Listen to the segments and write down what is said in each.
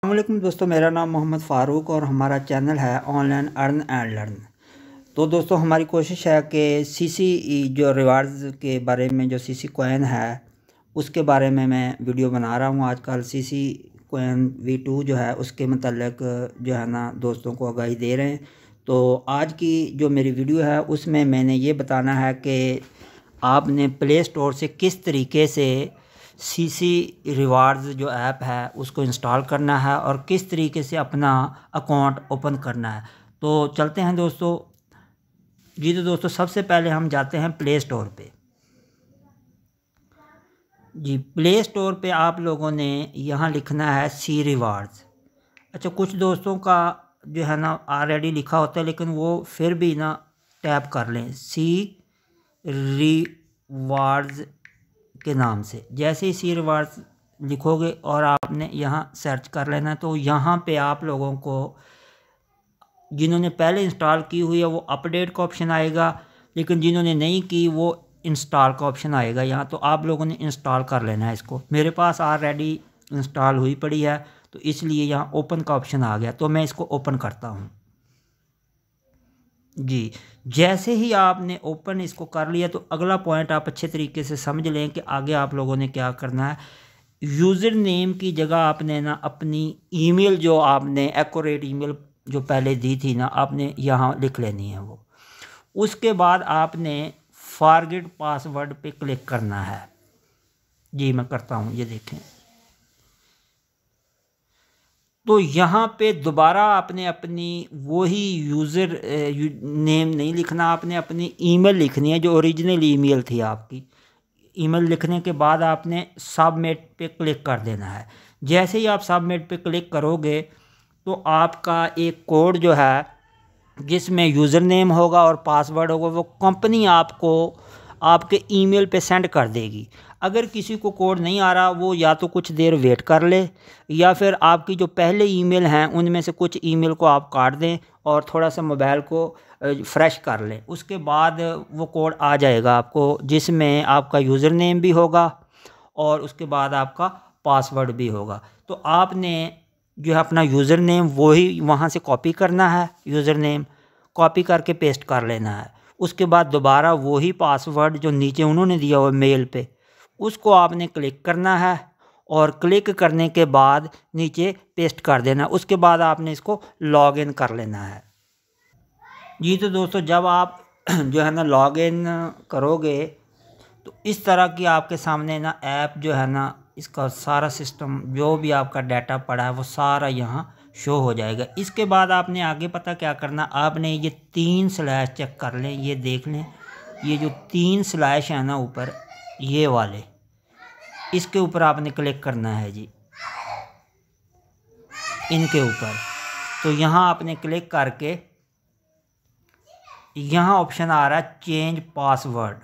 अस्सलामुअलैकुम दोस्तों, मेरा नाम मोहम्मद फ़ारूक और हमारा चैनल है ऑनलाइन अर्न एंड लर्न। तो दोस्तों हमारी कोशिश है कि सीसी जो रिवार्ड्स के बारे में, जो सीसी कॉइन है उसके बारे में मैं वीडियो बना रहा हूँ। आजकल सीसी कॉइन V2 जो है उसके मतलब जो है ना दोस्तों को आगाही दे रहे हैं। तो आज की जो मेरी वीडियो है उसमें मैंने ये बताना है कि आपने प्ले स्टोर से किस तरीके से सीसी रिवार्ड्स जो ऐप है उसको इंस्टॉल करना है और किस तरीके से अपना अकाउंट ओपन करना है। तो चलते हैं दोस्तों जी। तो दोस्तों सबसे पहले हम जाते हैं प्ले स्टोर पे जी। प्ले स्टोर पे आप लोगों ने यहाँ लिखना है सी रिवार्ड्स। अच्छा, कुछ दोस्तों का जो है ना ऑलरेडी लिखा होता है, लेकिन वो फिर भी ना टैप कर लें सी रिवार्ड्स के नाम से। जैसे ही सी रिवार्ड्स लिखोगे और आपने यहाँ सर्च कर लेना, तो यहाँ पे आप लोगों को जिन्होंने पहले इंस्टॉल की हुई है वो अपडेट का ऑप्शन आएगा, लेकिन जिन्होंने नहीं की वो इंस्टॉल का ऑप्शन आएगा यहाँ। तो आप लोगों ने इंस्टॉल कर लेना है इसको। मेरे पास ऑलरेडी इंस्टॉल हुई पड़ी है तो इसलिए यहाँ ओपन का ऑप्शन आ गया, तो मैं इसको ओपन करता हूँ जी। जैसे ही आपने ओपन इसको कर लिया तो अगला पॉइंट आप अच्छे तरीके से समझ लें कि आगे आप लोगों ने क्या करना है। यूज़र नेम की जगह आपने ना अपनी ईमेल, जो आपने एक्यूरेट ईमेल जो पहले दी थी ना, आपने यहाँ लिख लेनी है वो। उसके बाद आपने फॉरगेट पासवर्ड पे क्लिक करना है जी। मैं करता हूँ, ये देखें। तो यहाँ पे दोबारा आपने अपनी वही यूज़र नेम नहीं लिखना, आपने अपनी ईमेल लिखनी है जो ओरिजिनल ईमेल थी आपकी। ईमेल लिखने के बाद आपने सबमिट पे क्लिक कर देना है। जैसे ही आप सबमिट पे क्लिक करोगे तो आपका एक कोड जो है जिसमें यूज़र नेम होगा और पासवर्ड होगा वो कंपनी आपको आपके ईमेल पे सेंड कर देगी। अगर किसी को कोड नहीं आ रहा, वो या तो कुछ देर वेट कर ले, या फिर आपकी जो पहले ईमेल हैं उनमें से कुछ ईमेल को आप काट दें और थोड़ा सा मोबाइल को फ्रेश कर लें। उसके बाद वो कोड आ जाएगा आपको, जिसमें आपका यूज़र नेम भी होगा और उसके बाद आपका पासवर्ड भी होगा। तो आपने जो है अपना यूज़र नेम वही वहाँ से कॉपी करना है, यूज़र नेम कॉपी करके पेस्ट कर लेना है। उसके बाद दोबारा वही पासवर्ड जो नीचे उन्होंने दिया हुआ मेल पे, उसको आपने क्लिक करना है और क्लिक करने के बाद नीचे पेस्ट कर देना। उसके बाद आपने इसको लॉग इन कर लेना है जी। तो दोस्तों जब आप जो है ना लॉग इन करोगे तो इस तरह की आपके सामने ना ऐप जो है ना, इसका सारा सिस्टम जो भी आपका डाटा पड़ा है वो सारा यहाँ शो हो जाएगा। इसके बाद आपने आगे पता क्या करना, आपने ये 3 स्लैश चेक कर लें, ये देख लें। ये जो 3 स्लैश है ना ऊपर, ये वाले, इसके ऊपर आपने क्लिक करना है जी, इनके ऊपर। तो यहाँ आपने क्लिक करके यहाँ ऑप्शन आ रहा है चेंज पासवर्ड।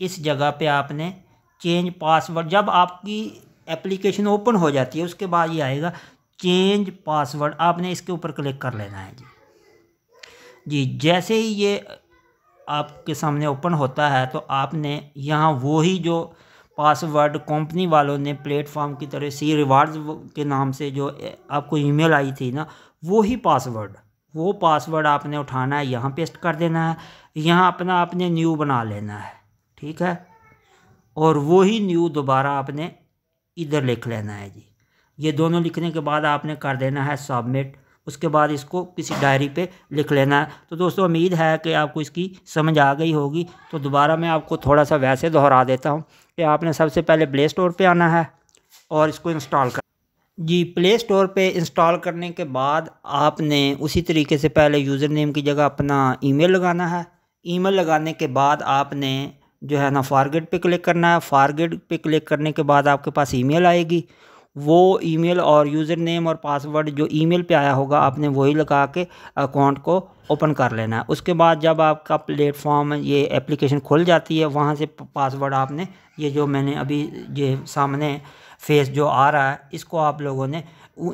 इस जगह पे आपने चेंज पासवर्ड, जब आपकी एप्लीकेशन ओपन हो जाती है उसके बाद ये आएगा चेंज पासवर्ड, आपने इसके ऊपर क्लिक कर लेना है जी। जैसे ही ये आपके सामने ओपन होता है तो आपने यहाँ वही जो पासवर्ड कंपनी वालों ने प्लेटफॉर्म की तरह सी रिवार्ड्स के नाम से जो आपको ईमेल आई थी ना, वही पासवर्ड, वो पासवर्ड आपने उठाना है, यहाँ पेस्ट कर देना है। यहाँ अपना आपने न्यू बना लेना है, ठीक है। और वही न्यू दोबारा आपने इधर लिख लेना है जी। ये दोनों लिखने के बाद आपने कर देना है सबमिट। उसके बाद इसको किसी डायरी पे लिख लेना है। तो दोस्तों उम्मीद है कि आपको इसकी समझ आ गई होगी। तो दोबारा मैं आपको थोड़ा सा वैसे दोहरा देता हूँ कि आपने सबसे पहले प्ले स्टोर पे आना है और इसको इंस्टॉल कर जी। प्ले स्टोर पे इंस्टॉल करने के बाद आपने उसी तरीके से पहले यूज़र नेम की जगह अपना ईमेल लगाना है। ईमेल लगाने के बाद आपने जो है ना फॉरगेट पे क्लिक करना है। फॉरगेट पे क्लिक करने के बाद आपके पास ईमेल आएगी। वो ईमेल और यूज़र नेम और पासवर्ड जो ईमेल पे आया होगा आपने वही लगा के अकाउंट को ओपन कर लेना है। उसके बाद जब आपका प्लेटफॉर्म ये एप्लीकेशन खुल जाती है, वहाँ से पासवर्ड आपने ये जो मैंने अभी ये सामने फेस जो आ रहा है, इसको आप लोगों ने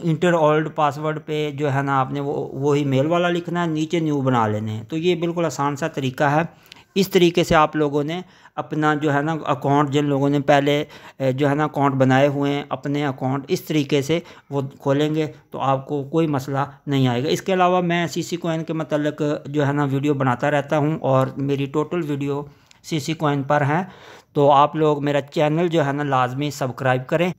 इंटर ओल्ड पासवर्ड पे जो है ना आपने वही मेल वाला लिखना है, नीचे न्यू बना लेने हैं। तो ये बिल्कुल आसान सा तरीका है। इस तरीके से आप लोगों ने अपना जो है ना अकाउंट, जिन लोगों ने पहले जो है ना अकाउंट बनाए हुए हैं अपने अकाउंट, इस तरीके से वो खोलेंगे तो आपको कोई मसला नहीं आएगा। इसके अलावा मैं सीसी कॉइन के मतलब जो है ना वीडियो बनाता रहता हूँ और मेरी टोटल वीडियो सीसी कॉइन पर हैं। तो आप लोग मेरा चैनल जो है ना लाजमी सब्सक्राइब करें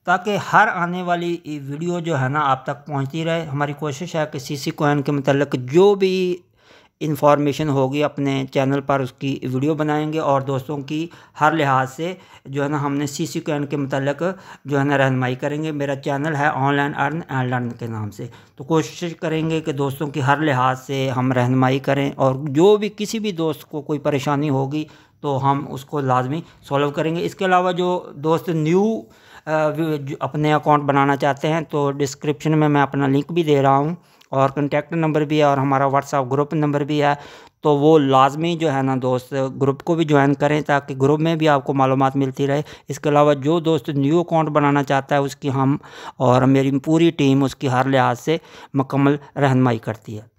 ताकि हर आने वाली वीडियो जो है ना आप तक पहुंचती रहे। हमारी कोशिश है कि सीसी कॉइन के मतलब जो भी इंफॉर्मेशन होगी अपने चैनल पर उसकी वीडियो बनाएंगे और दोस्तों की हर लिहाज से जो है ना हमने सीसी कॉइन के मतलब जो है ना रहनुमाई करेंगे। मेरा चैनल है ऑनलाइन अर्न एंड लर्न के नाम से। तो कोशिश करेंगे कि दोस्तों की हर लिहाज से हम रहनुमाई करें और जो भी किसी भी दोस्त को कोई परेशानी होगी तो हम उसको लाजमी सॉल्व करेंगे। इसके अलावा जो दोस्त न्यू अपने अकाउंट बनाना चाहते हैं तो डिस्क्रिप्शन में मैं अपना लिंक भी दे रहा हूं और कॉन्टैक्ट नंबर भी है और हमारा व्हाट्सएप ग्रुप नंबर भी है। तो वो लाजमी जो है ना दोस्त ग्रुप को भी ज्वाइन करें ताकि ग्रुप में भी आपको मालूमात मिलती रहे। इसके अलावा जो दोस्त न्यू अकाउंट बनाना चाहता है उसकी हम और मेरी पूरी टीम उसकी हर लिहाज से मुकम्मल रहनुमाई करती है।